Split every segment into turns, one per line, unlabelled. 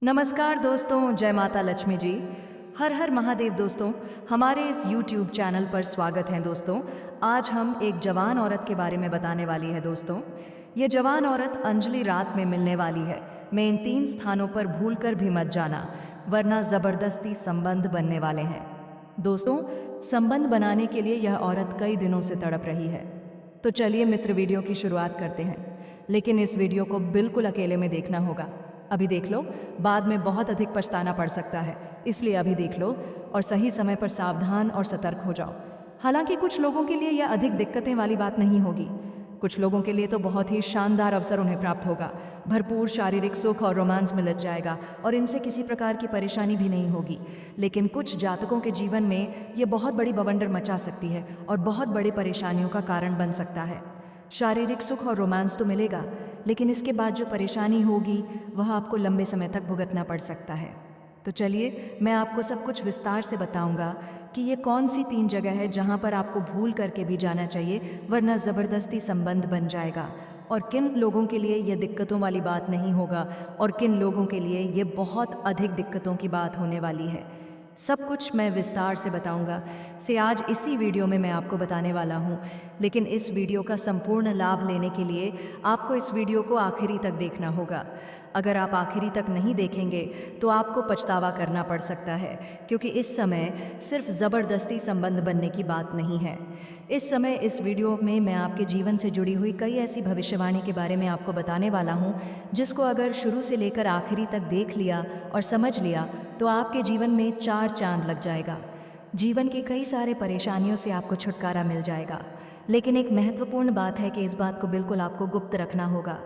नमस्कार दोस्तों, जय माता लक्ष्मी जी। हर हर महादेव दोस्तों, हमारे इस YouTube चैनल पर स्वागत है दोस्तों। आज हम एक जवान औरत के बारे में बताने वाली है दोस्तों। ये जवान औरत अंजलि रात में मिलने वाली है। मैं इन 3 स्थानों पर भूलकर भी मत जाना, वरना ज़बरदस्ती संबंध बनने वाले हैं। दोस्तों, संबंध बनाने के लिए यह औरत कई दिनों से तड़प रही है। तो चलिए मित्र, वीडियो की शुरुआत करते हैं। लेकिन इस वीडियो को बिल्कुल अकेले में देखना होगा। अभी देख लो, बाद में बहुत अधिक पछताना पड़ सकता है, इसलिए अभी देख लो और सही समय पर सावधान और सतर्क हो जाओ। हालांकि कुछ लोगों के लिए यह अधिक दिक्कतें वाली बात नहीं होगी। कुछ लोगों के लिए तो बहुत ही शानदार अवसर उन्हें प्राप्त होगा। भरपूर शारीरिक सुख और रोमांस मिल जाएगा और इनसे किसी प्रकार की परेशानी भी नहीं होगी। लेकिन कुछ जातकों के जीवन में ये बहुत बड़ी बवंडर मचा सकती है और बहुत बड़ी परेशानियों का कारण बन सकता है। शारीरिक सुख और रोमांस तो मिलेगा, लेकिन इसके बाद जो परेशानी होगी वह आपको लंबे समय तक भुगतना पड़ सकता है। तो चलिए, मैं आपको सब कुछ विस्तार से बताऊंगा कि ये कौन सी 3 जगह है जहां पर आपको भूल करके भी जाना चाहिए, वरना ज़बरदस्ती संबंध बन जाएगा। और किन लोगों के लिए ये दिक्कतों वाली बात नहीं होगा और किन लोगों के लिए ये बहुत अधिक दिक्कतों की बात होने वाली है, सब कुछ मैं विस्तार से बताऊंगा से आज इसी वीडियो में मैं आपको बताने वाला हूं। लेकिन इस वीडियो का संपूर्ण लाभ लेने के लिए आपको इस वीडियो को आखिरी तक देखना होगा। अगर आप आखिरी तक नहीं देखेंगे तो आपको पछतावा करना पड़ सकता है, क्योंकि इस समय सिर्फ ज़बरदस्ती संबंध बनने की बात नहीं है। इस समय इस वीडियो में मैं आपके जीवन से जुड़ी हुई कई ऐसी भविष्यवाणी के बारे में आपको बताने वाला हूँ, जिसको अगर शुरू से लेकर आखिरी तक देख लिया और समझ लिया तो आपके जीवन में 4 चांद लग जाएगा। जीवन की कई सारे परेशानियों से आपको छुटकारा मिल जाएगा। लेकिन एक महत्वपूर्ण बात है कि इस बात को बिल्कुल आपको गुप्त रखना होगा।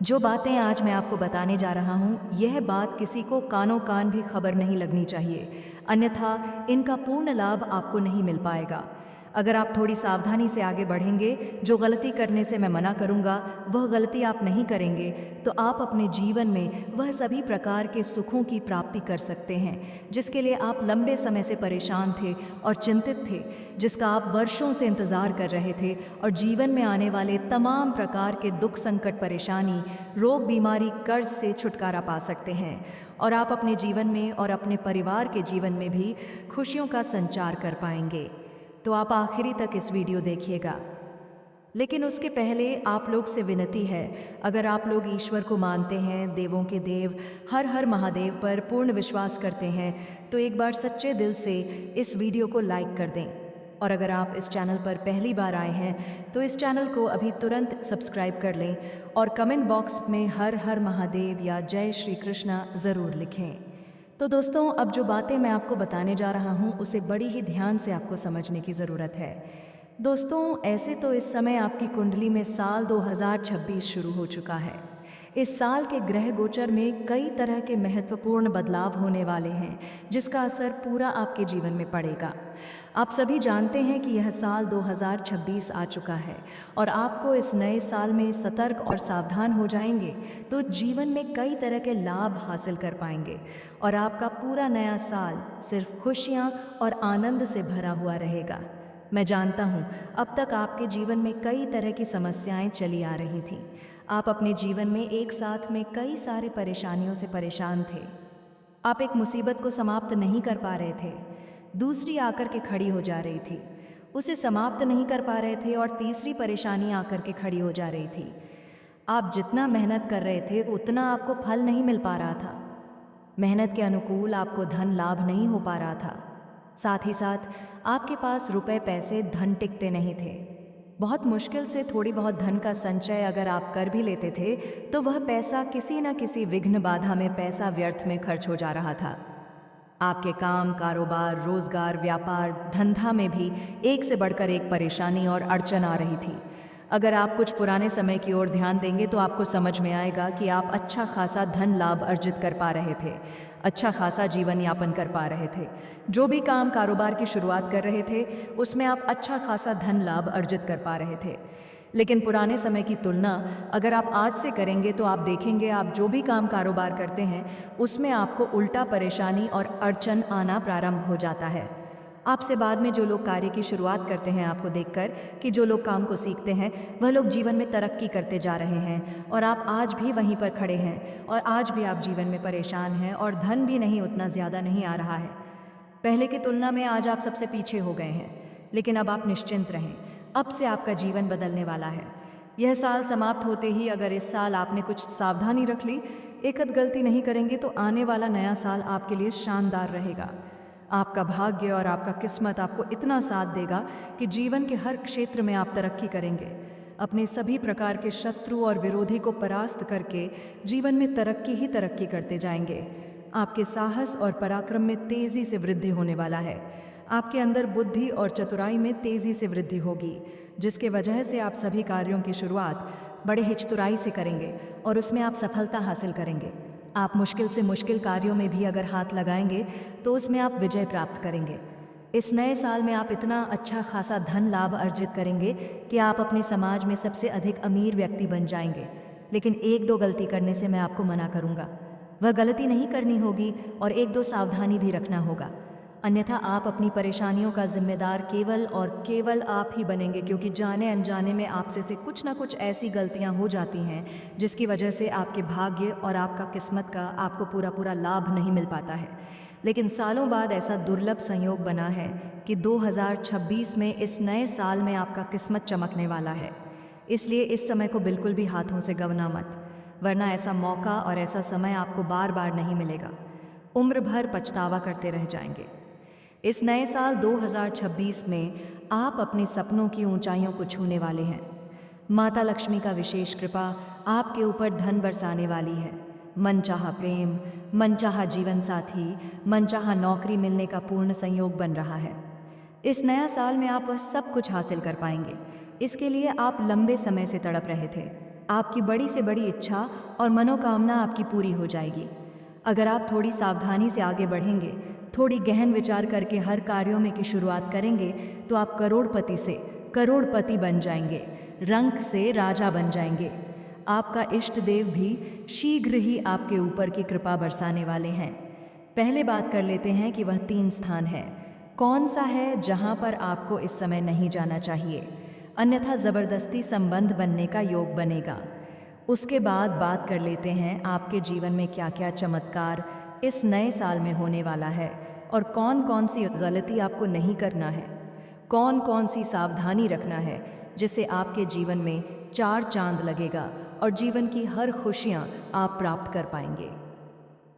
जो बातें आज मैं आपको बताने जा रहा हूँ, यह बात किसी को कानों कान भी खबर नहीं लगनी चाहिए, अन्यथा इनका पूर्ण लाभ आपको नहीं मिल पाएगा। अगर आप थोड़ी सावधानी से आगे बढ़ेंगे, जो गलती करने से मैं मना करूंगा वह गलती आप नहीं करेंगे, तो आप अपने जीवन में वह सभी प्रकार के सुखों की प्राप्ति कर सकते हैं जिसके लिए आप लंबे समय से परेशान थे और चिंतित थे, जिसका आप वर्षों से इंतज़ार कर रहे थे। और जीवन में आने वाले तमाम प्रकार के दुख, संकट, परेशानी, रोग, बीमारी, कर्ज से छुटकारा पा सकते हैं और आप अपने जीवन में और अपने परिवार के जीवन में भी खुशियों का संचार कर पाएंगे। तो आप आखिरी तक इस वीडियो देखिएगा। लेकिन उसके पहले आप लोग से विनती है, अगर आप लोग ईश्वर को मानते हैं, देवों के देव हर हर महादेव पर पूर्ण विश्वास करते हैं, तो एक बार सच्चे दिल से इस वीडियो को लाइक कर दें। और अगर आप इस चैनल पर पहली बार आए हैं तो इस चैनल को अभी तुरंत सब्सक्राइब कर लें और कमेंट बॉक्स में हर हर महादेव या जय श्री कृष्णा ज़रूर लिखें। तो दोस्तों, अब जो बातें मैं आपको बताने जा रहा हूँ उसे बड़ी ही ध्यान से आपको समझने की ज़रूरत है। दोस्तों, ऐसे तो इस समय आपकी कुंडली में साल 2026 शुरू हो चुका है। इस साल के ग्रह गोचर में कई तरह के महत्वपूर्ण बदलाव होने वाले हैं, जिसका असर पूरा आपके जीवन में पड़ेगा। आप सभी जानते हैं कि यह साल 2026 आ चुका है और आपको इस नए साल में सतर्क और सावधान हो जाएंगे तो जीवन में कई तरह के लाभ हासिल कर पाएंगे और आपका पूरा नया साल सिर्फ खुशियाँ और आनंद से भरा हुआ रहेगा। मैं जानता हूँ अब तक आपके जीवन में कई तरह की समस्याएं चली आ रही थीं। आप अपने जीवन में एक साथ में कई सारे परेशानियों से परेशान थे। आप एक मुसीबत को समाप्त नहीं कर पा रहे थे, दूसरी आकर के खड़ी हो जा रही थी, उसे समाप्त नहीं कर पा रहे थे और तीसरी परेशानी आकर के खड़ी हो जा रही थी। आप जितना मेहनत कर रहे थे उतना आपको फल नहीं मिल पा रहा था। मेहनत के अनुकूल आपको धन लाभ नहीं हो पा रहा था। साथ ही साथ आपके पास रुपए, पैसे, धन टिकते नहीं थे। बहुत मुश्किल से थोड़ी बहुत धन का संचय अगर आप कर भी लेते थे तो वह पैसा किसी न किसी विघ्न बाधा में पैसा व्यर्थ में खर्च हो जा रहा था। आपके काम, कारोबार, रोजगार, व्यापार, धंधा में भी एक से बढ़कर एक परेशानी और अड़चन आ रही थी। अगर आप कुछ पुराने समय की ओर ध्यान देंगे तो आपको समझ में आएगा कि आप अच्छा खासा धन लाभ अर्जित कर पा रहे थे, अच्छा खासा जीवन यापन कर पा रहे थे। जो भी काम कारोबार की शुरुआत कर रहे थे उसमें आप अच्छा खासा धन लाभ अर्जित कर पा रहे थे। लेकिन पुराने समय की तुलना अगर आप आज से करेंगे तो आप देखेंगे आप जो भी काम कारोबार करते हैं उसमें आपको उल्टा परेशानी और अड़चन आना प्रारंभ हो जाता है। आपसे बाद में जो लोग कार्य की शुरुआत करते हैं आपको देखकर कि जो लोग काम को सीखते हैं वह लोग जीवन में तरक्की करते जा रहे हैं और आप आज भी वहीं पर खड़े हैं और आज भी आप जीवन में परेशान हैं और धन भी नहीं उतना ज़्यादा नहीं आ रहा है। पहले की तुलना में आज आप सबसे पीछे हो गए हैं, लेकिन अब आप निश्चिंत रहें, अब से आपका जीवन बदलने वाला है। यह साल समाप्त होते ही अगर इस साल आपने कुछ सावधानी रख ली, एक आध गलती नहीं करेंगे तो आने वाला नया साल आपके लिए शानदार रहेगा। आपका भाग्य और आपका किस्मत आपको इतना साथ देगा कि जीवन के हर क्षेत्र में आप तरक्की करेंगे। अपने सभी प्रकार के शत्रु और विरोधी को परास्त करके जीवन में तरक्की ही तरक्की करते जाएंगे। आपके साहस और पराक्रम में तेज़ी से वृद्धि होने वाला है। आपके अंदर बुद्धि और चतुराई में तेज़ी से वृद्धि होगी, जिसके वजह से आप सभी कार्यों की शुरुआत बड़े ही चतुराई से करेंगे और उसमें आप सफलता हासिल करेंगे। आप मुश्किल से मुश्किल कार्यों में भी अगर हाथ लगाएंगे तो उसमें आप विजय प्राप्त करेंगे। इस नए साल में आप इतना अच्छा खासा धन लाभ अर्जित करेंगे कि आप अपने समाज में सबसे अधिक अमीर व्यक्ति बन जाएंगे। लेकिन एक दो गलती करने से मैं आपको मना करूँगा। वह गलती नहीं करनी होगी और एक दो सावधानी भी रखना होगा, अन्यथा आप अपनी परेशानियों का जिम्मेदार केवल और केवल आप ही बनेंगे, क्योंकि जाने अनजाने में आपसे से कुछ ना कुछ ऐसी गलतियां हो जाती हैं जिसकी वजह से आपके भाग्य और आपका किस्मत का आपको पूरा पूरा लाभ नहीं मिल पाता है। लेकिन सालों बाद ऐसा दुर्लभ संयोग बना है कि 2026 में इस नए साल में आपका किस्मत चमकने वाला है। इसलिए इस समय को बिल्कुल भी हाथों से गंवाना मत, वरना ऐसा मौका और ऐसा समय आपको बार बार नहीं मिलेगा। उम्र भर पछतावा करते रह जाएंगे। इस नए साल 2026 में आप अपने सपनों की ऊंचाइयों को छूने वाले हैं। माता लक्ष्मी का विशेष कृपा आपके ऊपर धन बरसाने वाली है। मनचाहा प्रेम, मनचाहा जीवन साथी, मनचाहा नौकरी मिलने का पूर्ण संयोग बन रहा है। इस नया साल में आप वह सब कुछ हासिल कर पाएंगे। इसके लिए आप लंबे समय से तड़प रहे थे। आपकी बड़ी से बड़ी इच्छा और मनोकामना आपकी पूरी हो जाएगी। अगर आप थोड़ी सावधानी से आगे बढ़ेंगे, थोड़ी गहन विचार करके हर कार्यों में की शुरुआत करेंगे तो आप करोड़पति से करोड़पति बन जाएंगे, रंक से राजा बन जाएंगे। आपका इष्ट देव भी शीघ्र ही आपके ऊपर की कृपा बरसाने वाले हैं। पहले बात कर लेते हैं कि वह 3 स्थान है, कौन सा है जहां पर आपको इस समय नहीं जाना चाहिए, अन्यथा ज़बरदस्ती संबंध बनने का योग बनेगा। उसके बाद बात कर लेते हैं आपके जीवन में क्या क्या चमत्कार इस नए साल में होने वाला है और कौन कौन सी गलती आपको नहीं करना है, कौन कौन सी सावधानी रखना है, जिससे आपके जीवन में 4 चांद लगेगा और जीवन की हर खुशियां आप प्राप्त कर पाएंगे।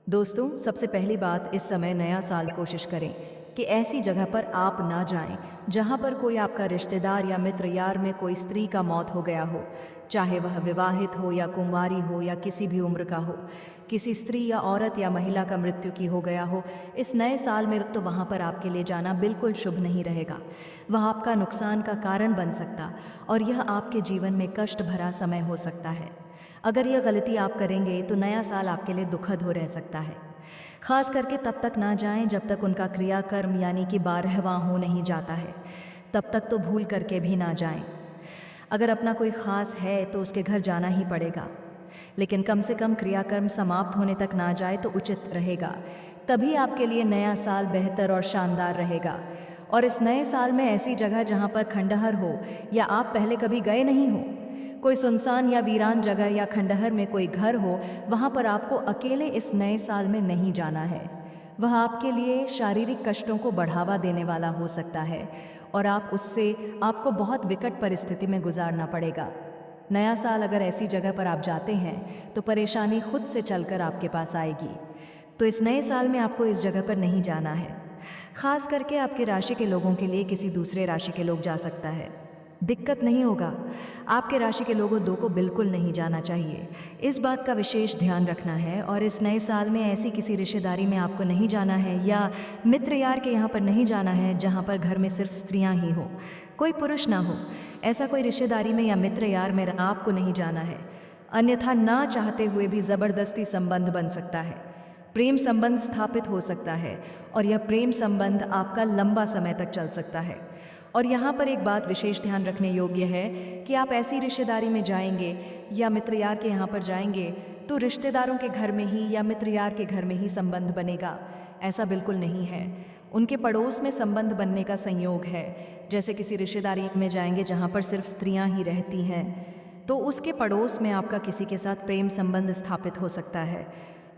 दोस्तों, सबसे पहली बात, इस समय नया साल कोशिश करें कि ऐसी जगह पर आप ना जाएं जहां पर कोई आपका रिश्तेदार या मित्र यार में कोई स्त्री का मौत हो गया हो, चाहे वह विवाहित हो या कुंवारी हो या किसी भी उम्र का हो। किसी स्त्री या औरत या महिला का मृत्यु की हो गया हो इस नए साल में, तो वहाँ पर आपके लिए जाना बिल्कुल शुभ नहीं रहेगा। वह आपका नुकसान का कारण बन सकता और यह आपके जीवन में कष्ट भरा समय हो सकता है। अगर यह गलती आप करेंगे तो नया साल आपके लिए दुखद हो रह सकता है। खास करके तब तक ना जाएं जब तक उनका क्रियाकर्म यानी कि 12वां हो नहीं जाता है, तब तक तो भूल करके भी ना जाएं। अगर अपना कोई ख़ास है तो उसके घर जाना ही पड़ेगा, लेकिन कम से कम क्रियाकर्म समाप्त होने तक ना जाए तो उचित रहेगा। तभी आपके लिए नया साल बेहतर और शानदार रहेगा। और इस नए साल में ऐसी जगह जहाँ पर खंडहर हो या आप पहले कभी गए नहीं हो, कोई सुनसान या वीरान जगह या खंडहर में कोई घर हो, वहाँ पर आपको अकेले इस नए साल में नहीं जाना है। वह आपके लिए शारीरिक कष्टों को बढ़ावा देने वाला हो सकता है और आपको बहुत विकट परिस्थिति में गुजारना पड़ेगा। नया साल अगर ऐसी जगह पर आप जाते हैं तो परेशानी खुद से चलकर आपके पास आएगी। तो इस नए साल में आपको इस जगह पर नहीं जाना है। खास करके आपके राशि के लोगों के लिए किसी दूसरे राशि के लोग जा सकता है, दिक्कत नहीं होगा। आपके राशि के लोगों 2 को बिल्कुल नहीं जाना चाहिए, इस बात का विशेष ध्यान रखना है। और इस नए साल में ऐसी किसी रिश्तेदारी में आपको नहीं जाना है या मित्र यार के यहाँ पर नहीं जाना है जहाँ पर घर में सिर्फ स्त्रियाँ ही हो, कोई पुरुष ना हो। ऐसा कोई रिश्तेदारी में या मित्र यार में आपको नहीं जाना है, अन्यथा ना चाहते हुए भी ज़बरदस्ती संबंध बन सकता है, प्रेम संबंध स्थापित हो सकता है और यह प्रेम संबंध आपका लंबा समय तक चल सकता है। और यहाँ पर एक बात विशेष ध्यान रखने योग्य है कि आप ऐसी रिश्तेदारी में जाएंगे या मित्र यार के यहाँ पर जाएंगे तो रिश्तेदारों के घर में ही या मित्र यार के घर में ही संबंध बनेगा, ऐसा बिल्कुल नहीं है। उनके पड़ोस में संबंध बनने का संयोग है। जैसे किसी रिश्तेदारी में जाएंगे जहाँ पर सिर्फ स्त्रियाँ ही रहती हैं, तो उसके पड़ोस में आपका किसी के साथ प्रेम संबंध स्थापित हो सकता है।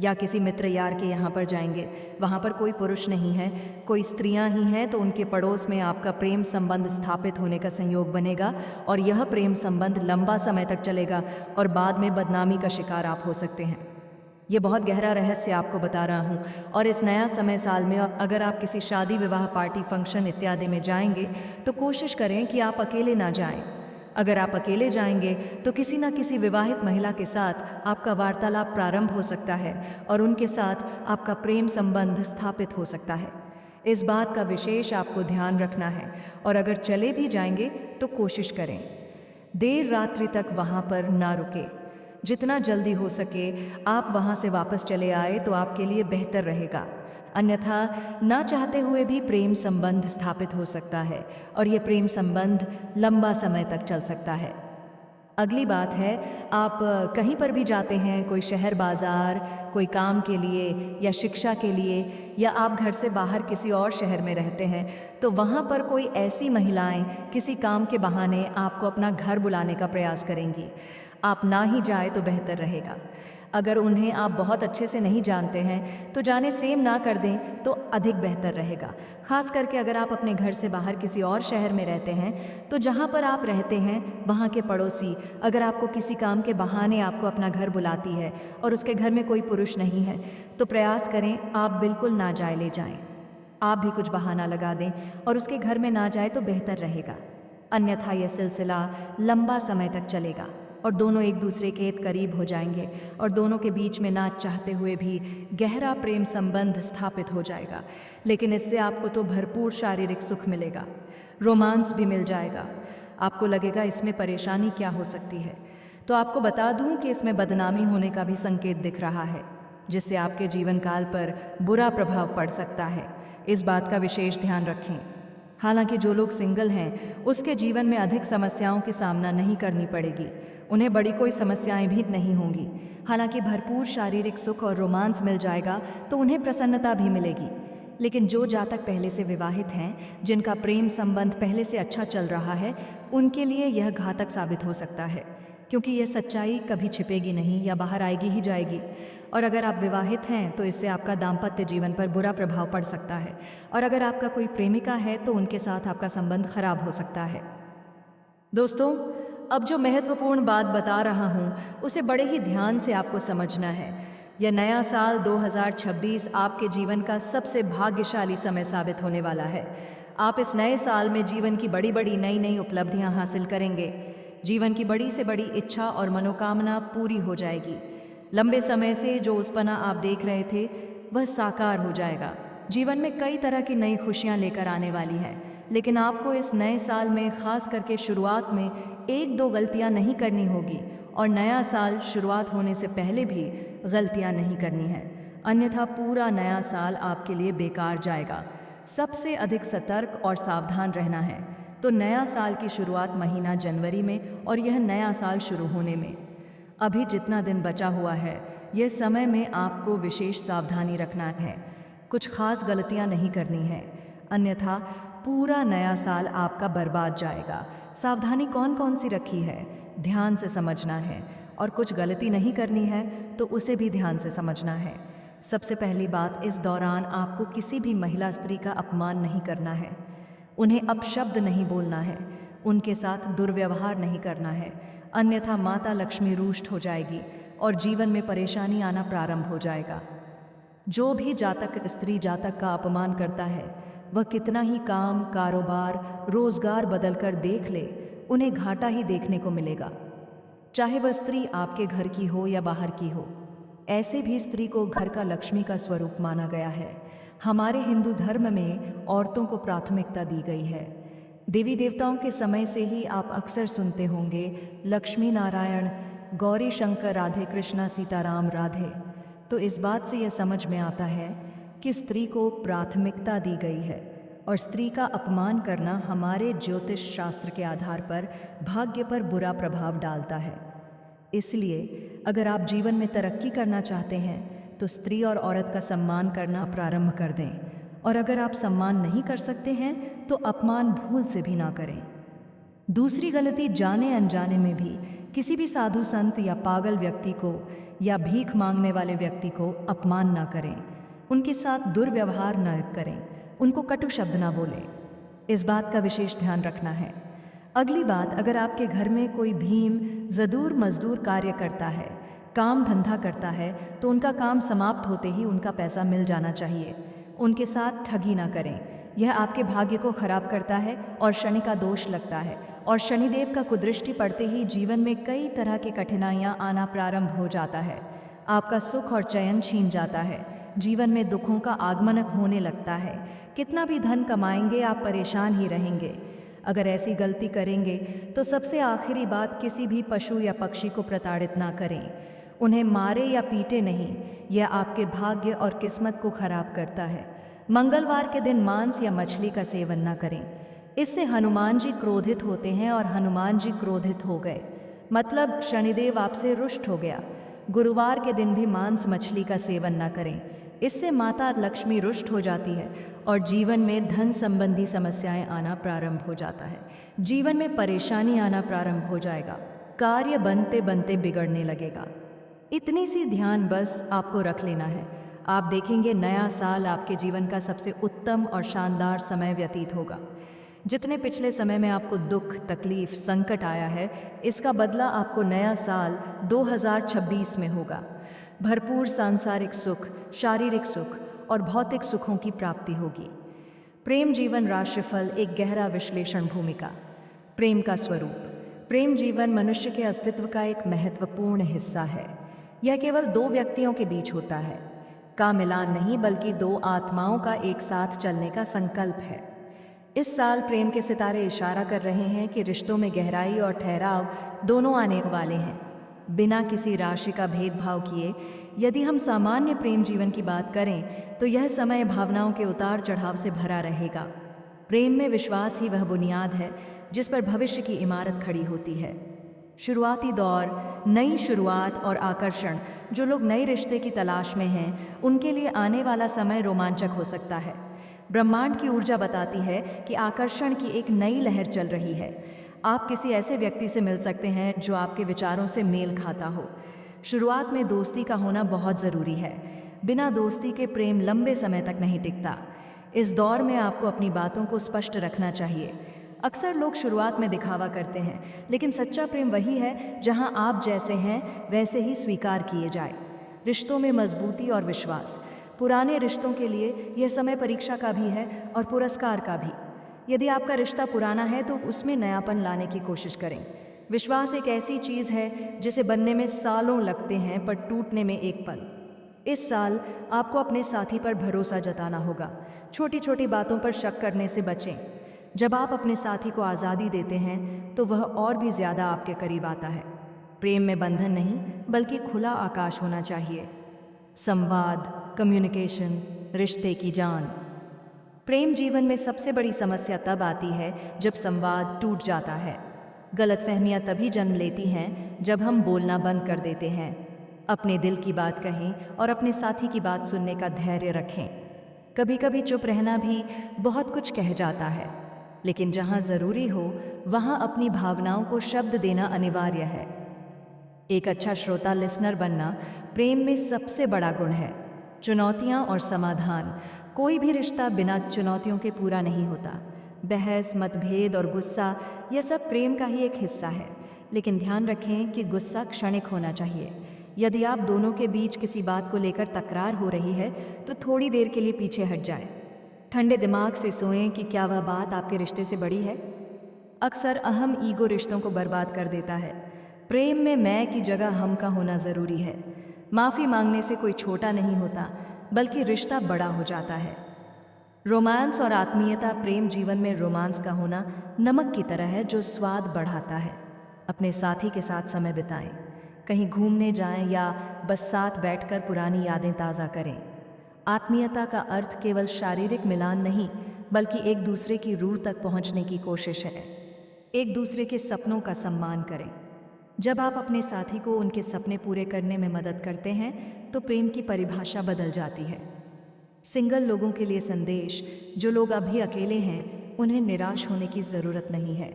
या किसी मित्र यार के यहाँ पर जाएंगे, वहाँ पर कोई पुरुष नहीं है, कोई स्त्रियाँ ही हैं, तो उनके पड़ोस में आपका प्रेम संबंध स्थापित होने का संयोग बनेगा और यह प्रेम संबंध लंबा समय तक चलेगा और बाद में बदनामी का शिकार आप हो सकते हैं। ये बहुत गहरा रहस्य आपको बता रहा हूँ। और इस नया समय साल में अगर आप किसी शादी, विवाह, पार्टी, फंक्शन इत्यादि में जाएंगे तो कोशिश करें कि आप अकेले ना जाएं। अगर आप अकेले जाएंगे तो किसी न किसी विवाहित महिला के साथ आपका वार्तालाप प्रारंभ हो सकता है और उनके साथ आपका प्रेम संबंध स्थापित हो सकता है। इस बात का विशेष आपको ध्यान रखना है। और अगर चले भी जाएंगे तो कोशिश करें देर रात्रि तक वहाँ पर ना रुके। जितना जल्दी हो सके आप वहाँ से वापस चले आए तो आपके लिए बेहतर रहेगा। अन्यथा ना चाहते हुए भी प्रेम संबंध स्थापित हो सकता है और ये प्रेम संबंध लंबा समय तक चल सकता है। अगली बात है, आप कहीं पर भी जाते हैं, कोई शहर बाज़ार, कोई काम के लिए या शिक्षा के लिए, या आप घर से बाहर किसी और शहर में रहते हैं, तो वहाँ पर कोई ऐसी महिलाएं किसी काम के बहाने आपको अपना घर बुलाने का प्रयास करेंगी। आप ना ही जाए तो बेहतर रहेगा। अगर उन्हें आप बहुत अच्छे से नहीं जानते हैं तो जाने सेम ना कर दें तो अधिक बेहतर रहेगा। ख़ास करके अगर आप अपने घर से बाहर किसी और शहर में रहते हैं तो जहाँ पर आप रहते हैं वहाँ के पड़ोसी अगर आपको किसी काम के बहाने आपको अपना घर बुलाती है और उसके घर में कोई पुरुष नहीं है तो प्रयास करें आप बिल्कुल ना जाए ले जाएं। आप भी कुछ बहाना लगा दें और उसके घर में ना जाए तो बेहतर रहेगा। अन्यथा यह सिलसिला लंबा समय तक चलेगा और दोनों एक दूसरे के करीब हो जाएंगे और दोनों के बीच में ना चाहते हुए भी गहरा प्रेम संबंध स्थापित हो जाएगा। लेकिन इससे आपको तो भरपूर शारीरिक सुख मिलेगा, रोमांस भी मिल जाएगा। आपको लगेगा इसमें परेशानी क्या हो सकती है, तो आपको बता दूं कि इसमें बदनामी होने का भी संकेत दिख रहा है, जिससे आपके जीवन काल पर बुरा प्रभाव पड़ सकता है। इस बात का विशेष ध्यान रखें। हालांकि जो लोग सिंगल हैं उसके जीवन में अधिक समस्याओं की सामना नहीं करनी पड़ेगी, उन्हें बड़ी कोई समस्याएं भी नहीं होंगी। हालांकि भरपूर शारीरिक सुख और रोमांस मिल जाएगा तो उन्हें प्रसन्नता भी मिलेगी। लेकिन जो जातक पहले से विवाहित हैं, जिनका प्रेम संबंध पहले से अच्छा चल रहा है, उनके लिए यह घातक साबित हो सकता है, क्योंकि यह सच्चाई कभी छिपेगी नहीं या बाहर आएगी ही जाएगी। और अगर आप विवाहित हैं तो इससे आपका दाम्पत्य जीवन पर बुरा प्रभाव पड़ सकता है, और अगर आपका कोई प्रेमिका है तो उनके साथ आपका संबंध खराब हो सकता है। दोस्तों, अब जो महत्वपूर्ण बात बता रहा हूँ उसे बड़े ही ध्यान से आपको समझना है। यह नया साल 2026 आपके जीवन का सबसे भाग्यशाली समय साबित होने वाला है। आप इस नए साल में जीवन की बड़ी बड़ी नई उपलब्धियाँ हासिल करेंगे। जीवन की बड़ी से बड़ी इच्छा और मनोकामना पूरी हो जाएगी। लंबे समय से जो उस्पना आप देख रहे थे वह साकार हो जाएगा। जीवन में कई तरह की नई खुशियां लेकर आने वाली है, लेकिन आपको इस नए साल में खास करके शुरुआत में 1-2 गलतियां नहीं करनी होगी, और नया साल शुरुआत होने से पहले भी गलतियां नहीं करनी है, अन्यथा पूरा नया साल आपके लिए बेकार जाएगा। सबसे अधिक सतर्क और सावधान रहना है। तो नया साल की शुरुआत महीना जनवरी में और यह नया साल शुरू होने में अभी जितना दिन बचा हुआ है, यह समय में आपको विशेष सावधानी रखना है। कुछ खास गलतियां नहीं करनी है, अन्यथा पूरा नया साल आपका बर्बाद जाएगा। सावधानी कौन कौन सी रखी है ध्यान से समझना है, और कुछ गलती नहीं करनी है तो उसे भी ध्यान से समझना है। सबसे पहली बात, इस दौरान आपको किसी भी महिला स्त्री का अपमान नहीं करना है, उन्हें अपशब्द नहीं बोलना है, उनके साथ दुर्व्यवहार नहीं करना है, अन्यथा माता लक्ष्मी रुष्ट हो जाएगी और जीवन में परेशानी आना प्रारंभ हो जाएगा। जो भी जातक स्त्री जातक का अपमान करता है, वह कितना ही काम, कारोबार, रोजगार बदलकर देख ले, उन्हें घाटा ही देखने को मिलेगा, चाहे वह स्त्री आपके घर की हो या बाहर की हो। ऐसे भी स्त्री को घर का लक्ष्मी का स्वरूप माना गया है। हमारे हिंदू धर्म में औरतों को प्राथमिकता दी गई है। देवी देवताओं के समय से ही आप अक्सर सुनते होंगे लक्ष्मी नारायण, गौरी शंकर, राधे कृष्णा, सीताराम राधे। तो इस बात से यह समझ में आता है कि स्त्री को प्राथमिकता दी गई है, और स्त्री का अपमान करना हमारे ज्योतिष शास्त्र के आधार पर भाग्य पर बुरा प्रभाव डालता है। इसलिए अगर आप जीवन में तरक्की करना चाहते हैं तो स्त्री और औरत का सम्मान करना प्रारंभ कर दें और अगर आप सम्मान नहीं कर सकते हैं तो अपमान भूल से भी ना करें। दूसरी गलती, जाने अनजाने में भी किसी भी साधु संत या पागल व्यक्ति को या भीख मांगने वाले व्यक्ति को अपमान ना करें, उनके साथ दुर्व्यवहार न करें, उनको कटु शब्द ना बोलें। इस बात का विशेष ध्यान रखना है। अगली बात, अगर आपके घर में कोई भीम जदूर मजदूर कार्य करता है, काम धंधा करता है, तो उनका काम समाप्त होते ही उनका पैसा मिल जाना चाहिए। उनके साथ ठगी ना करें, यह आपके भाग्य को खराब करता है और शनि का दोष लगता है, और शनिदेव का कुदृष्टि पड़ते ही जीवन में कई तरह की कठिनाइयाँ आना प्रारंभ हो जाता है। आपका सुख और चयन छीन जाता है, जीवन में दुखों का आगमन होने लगता है। कितना भी धन कमाएंगे आप परेशान ही रहेंगे। अगर ऐसी गलती करेंगे तो सबसे आखिरी बात, किसी भी पशु या पक्षी को प्रताड़ित ना करें, उन्हें मारे या पीटे नहीं, यह आपके भाग्य और किस्मत को खराब करता है। मंगलवार के दिन मांस या मछली का सेवन ना करें, इससे हनुमान जी क्रोधित होते हैं और हनुमान जी क्रोधित हो गए, मतलब शनिदेव आपसे रुष्ट हो गया। गुरुवार के दिन भी मांस मछली का सेवन ना करें, इससे माता लक्ष्मी रुष्ट हो जाती है और जीवन में धन संबंधी समस्याएं आना प्रारंभ हो जाता है। जीवन में परेशानी आना प्रारंभ हो जाएगा, कार्य बनते बनते बिगड़ने लगेगा। इतनी सी ध्यान बस आपको रख लेना है। आप देखेंगे नया साल आपके जीवन का सबसे उत्तम और शानदार समय व्यतीत होगा। जितने पिछले समय में आपको दुख, तकलीफ, संकट आया है, इसका बदला आपको नया साल 2026 में होगा। भरपूर सांसारिक सुख, शारीरिक सुख और भौतिक सुखों की प्राप्ति होगी। प्रेम जीवन राशिफल, एक गहरा विश्लेषण भूमिका। प्रेम का स्वरूप। प्रेम जीवन मनुष्य के अस्तित्व का एक महत्वपूर्ण हिस्सा है। यह केवल दो व्यक्तियों के बीच होता है का मिलान नहीं, बल्कि दो आत्माओं का एक साथ चलने का संकल्प है। इस साल प्रेम के सितारे इशारा कर रहे हैं कि रिश्तों में गहराई और ठहराव दोनों आने वाले हैं, बिना किसी राशि का भेदभाव किए। यदि हम सामान्य प्रेम जीवन की बात करें तो यह समय भावनाओं के उतार चढ़ाव से भरा रहेगा। प्रेम में विश्वास ही वह बुनियाद है जिस पर भविष्य की इमारत खड़ी होती है। शुरुआती दौर, नई शुरुआत और आकर्षण। जो लोग नए रिश्ते की तलाश में हैं, उनके लिए आने वाला समय रोमांचक हो सकता है। ब्रह्मांड की ऊर्जा बताती है कि आकर्षण की एक नई लहर चल रही है। आप किसी ऐसे व्यक्ति से मिल सकते हैं जो आपके विचारों से मेल खाता हो। शुरुआत में दोस्ती का होना बहुत ज़रूरी है। बिना दोस्ती के प्रेम लंबे समय तक नहीं टिकता। इस दौर में आपको अपनी बातों को स्पष्ट रखना चाहिए। अक्सर लोग शुरुआत में दिखावा करते हैं, लेकिन सच्चा प्रेम वही है जहां आप जैसे हैं वैसे ही स्वीकार किए जाए। रिश्तों में मजबूती और विश्वास। पुराने रिश्तों के लिए यह समय परीक्षा का भी है और पुरस्कार का भी। यदि आपका रिश्ता पुराना है तो उसमें नयापन लाने की कोशिश करें। विश्वास एक ऐसी चीज़ है जिसे बनने में सालों लगते हैं पर टूटने में एक पल। इस साल आपको अपने साथी पर भरोसा जताना होगा। छोटी छोटी बातों पर शक करने से बचें। जब आप अपने साथी को आज़ादी देते हैं तो वह और भी ज़्यादा आपके करीब आता है। प्रेम में बंधन नहीं, बल्कि खुला आकाश होना चाहिए। संवाद, कम्युनिकेशन, रिश्ते की जान। प्रेम जीवन में सबसे बड़ी समस्या तब आती है जब संवाद टूट जाता है। गलतफहमियां तभी जन्म लेती हैं जब हम बोलना बंद कर देते हैं। अपने दिल की बात कहें और अपने साथी की बात सुनने का धैर्य रखें। कभी कभी चुप रहना भी बहुत कुछ कह जाता है, लेकिन जहां ज़रूरी हो वहां अपनी भावनाओं को शब्द देना अनिवार्य है। एक अच्छा श्रोता, लिसनर बनना प्रेम में सबसे बड़ा गुण है। चुनौतियां और समाधान। कोई भी रिश्ता बिना चुनौतियों के पूरा नहीं होता। बहस, मतभेद और गुस्सा, यह सब प्रेम का ही एक हिस्सा है, लेकिन ध्यान रखें कि गुस्सा क्षणिक होना चाहिए। यदि आप दोनों के बीच किसी बात को लेकर तकरार हो रही है तो थोड़ी देर के लिए पीछे हट जाएं। ठंडे दिमाग से सोएं कि क्या वह बात आपके रिश्ते से बड़ी है। अक्सर अहम ईगो रिश्तों को बर्बाद कर देता है। प्रेम में मैं की जगह हम का होना ज़रूरी है। माफ़ी मांगने से कोई छोटा नहीं होता, बल्कि रिश्ता बड़ा हो जाता है। रोमांस और आत्मीयता। प्रेम जीवन में रोमांस का होना नमक की तरह है जो स्वाद बढ़ाता है। अपने साथी के साथ समय बिताएं, कहीं घूमने जाएं या बस साथ बैठकर पुरानी यादें ताज़ा करें। आत्मीयता का अर्थ केवल शारीरिक मिलान नहीं, बल्कि एक दूसरे की रूह तक पहुंचने की कोशिश है। एक दूसरे के सपनों का सम्मान करें। जब आप अपने साथी को उनके सपने पूरे करने में मदद करते हैं तो प्रेम की परिभाषा बदल जाती है। सिंगल लोगों के लिए संदेश, जो लोग अभी अकेले हैं उन्हें निराश होने की ज़रूरत नहीं है।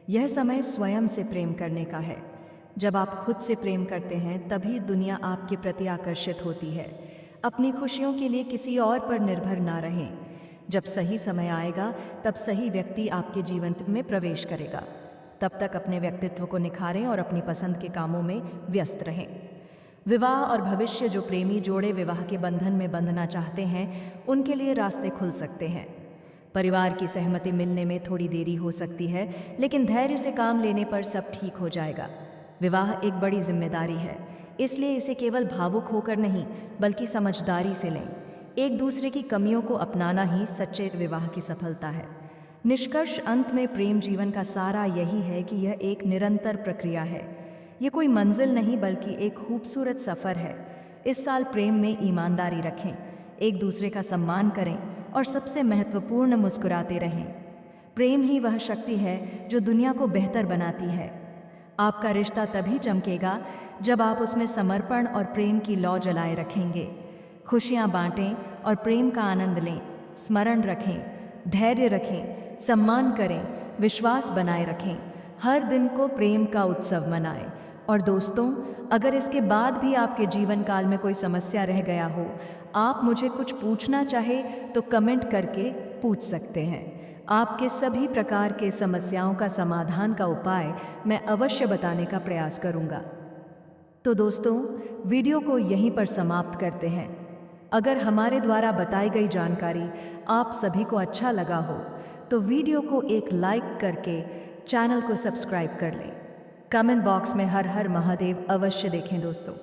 यह समय स्वयं से प्रेम करने का है। जब आप खुद से प्रेम करते हैं तभी दुनिया आपके प्रति आकर्षित होती है। अपनी खुशियों के लिए किसी और पर निर्भर ना रहें। जब सही समय आएगा तब सही व्यक्ति आपके जीवन में प्रवेश करेगा। तब तक अपने व्यक्तित्व को निखारें और अपनी पसंद के कामों में व्यस्त रहें। विवाह और भविष्य, जो प्रेमी जोड़े विवाह के बंधन में बंधना चाहते हैं उनके लिए रास्ते खुल सकते हैं। परिवार की सहमति मिलने में थोड़ी देरी हो सकती है, लेकिन धैर्य से काम लेने पर सब ठीक हो जाएगा। विवाह एक बड़ी जिम्मेदारी है, इसलिए इसे केवल भावुक होकर नहीं बल्कि समझदारी से लें। एक दूसरे की कमियों को अपनाना ही सच्चे विवाह की सफलता है। निष्कर्ष अंत में प्रेम जीवन का सारा यही है कि यह एक निरंतर प्रक्रिया है। ये कोई मंजिल नहीं बल्कि एक खूबसूरत सफ़र है। इस साल प्रेम में ईमानदारी रखें, एक दूसरे का सम्मान करें और सबसे महत्वपूर्ण, मुस्कुराते रहें। प्रेम ही वह शक्ति है जो दुनिया को बेहतर बनाती है। आपका रिश्ता तभी चमकेगा जब आप उसमें समर्पण और प्रेम की लौ जलाए रखेंगे। खुशियाँ बांटें और प्रेम का आनंद लें। स्मरण रखें, धैर्य रखें, सम्मान करें, विश्वास बनाए रखें। हर दिन को प्रेम का उत्सव मनाएं। और दोस्तों, अगर इसके बाद भी आपके जीवन काल में कोई समस्या रह गया हो, आप मुझे कुछ पूछना चाहे तो कमेंट करके पूछ सकते हैं। आपके सभी प्रकार के समस्याओं का समाधान का उपाय मैं अवश्य बताने का प्रयास करूंगा। तो दोस्तों, वीडियो को यहीं पर समाप्त करते हैं। अगर हमारे द्वारा बताई गई जानकारी आप सभी को अच्छा लगा हो तो वीडियो को एक लाइक करके चैनल को सब्सक्राइब कर लें। कमेंट बॉक्स में हर हर महादेव अवश्य देखें दोस्तों।